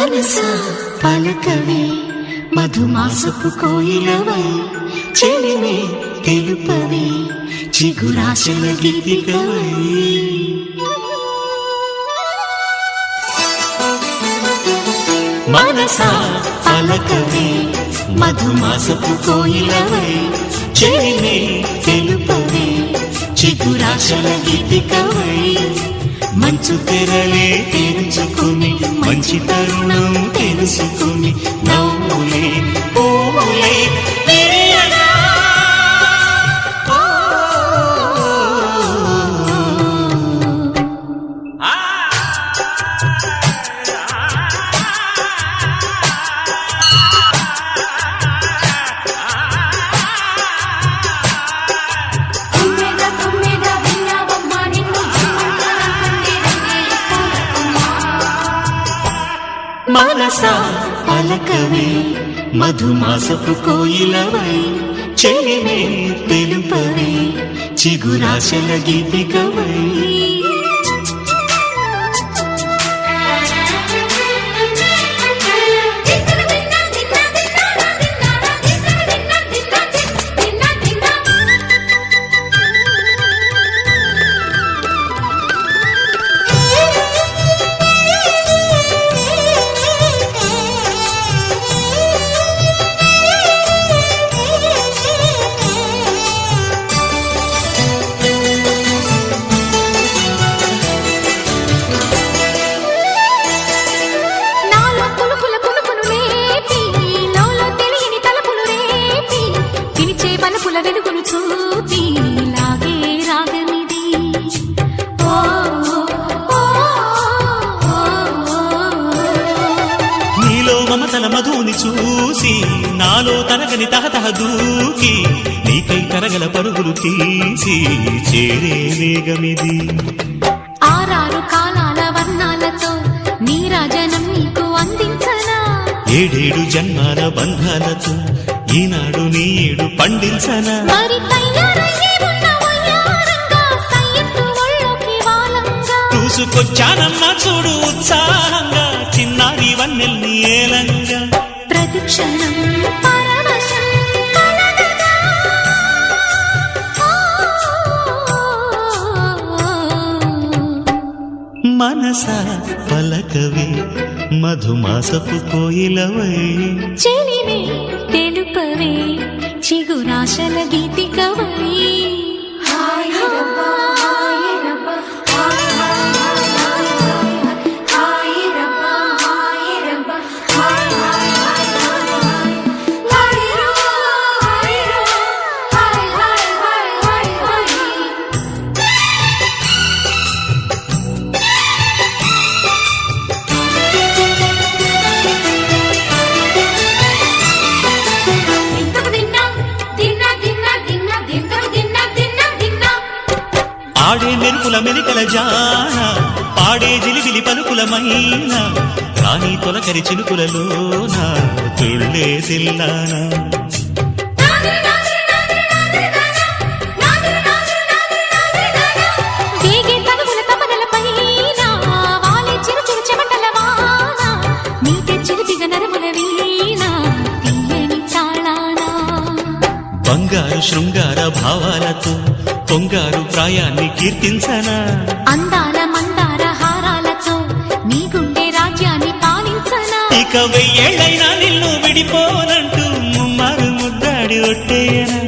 మనసా పలకవే మధుమాసపు కోయిలవై చెలిమే తెలుపవే చిగురాశల గీతికవై మనసా పలకవే మధుమాసపు కోయిలవై చెలిమే తెలుపవే చిగురాశల గీతికవై మంచు తెరలే తెరుచుకుని మంచి తరుణం తెలుసుకుని నవ్వులే పూలే మనసా పలకవే మధుమాసపు కోయిలవై చెలిమే తెలుపవే చిగురాశల గీతికవై వెలుగును చూపి లాగే రాగమిది నీలో మమతల మధుని చూసి నాలో తరగని తహతహ దూకి నీకై తరగల పరుగులు తీసి చేరే వేగమిది ఆరారు కాలాల వర్ణాలతో నీరాజనం నీకు అందించనా ఏడేడు జన్మాల బంధాలతో ఈనాడు నీడు పండించనా చూసుకొచ్చానమ్మా చూడు ఉత్సాహంగా చిన్నారి వన్నెల్ని ఏలంగా ప్రతిక్షణం మనసా పలకవే మధుమాసపు కోయిలవై చెలిమే తెలుపవే చిగురాశల గీతికవై ఆడే మెరుపుల మెలికల జాన పాడే జిలిబిలి పలుకులమైన రాణి తొలకరి చిలుకులలోన తుళ్ళే తిల్లానా బంగారు శృంగార భావాలతో పొంగారు ప్రాయాన్ని కీర్తించనా అందాల మందార హారాలతో నీ గుండె రాజ్యాన్ని పాలించనా ఇక 1000 ఏళ్ళైనా నిన్ను విడిపోనంటూ ముమ్మారు ముద్దాడి ఒట్టేయనా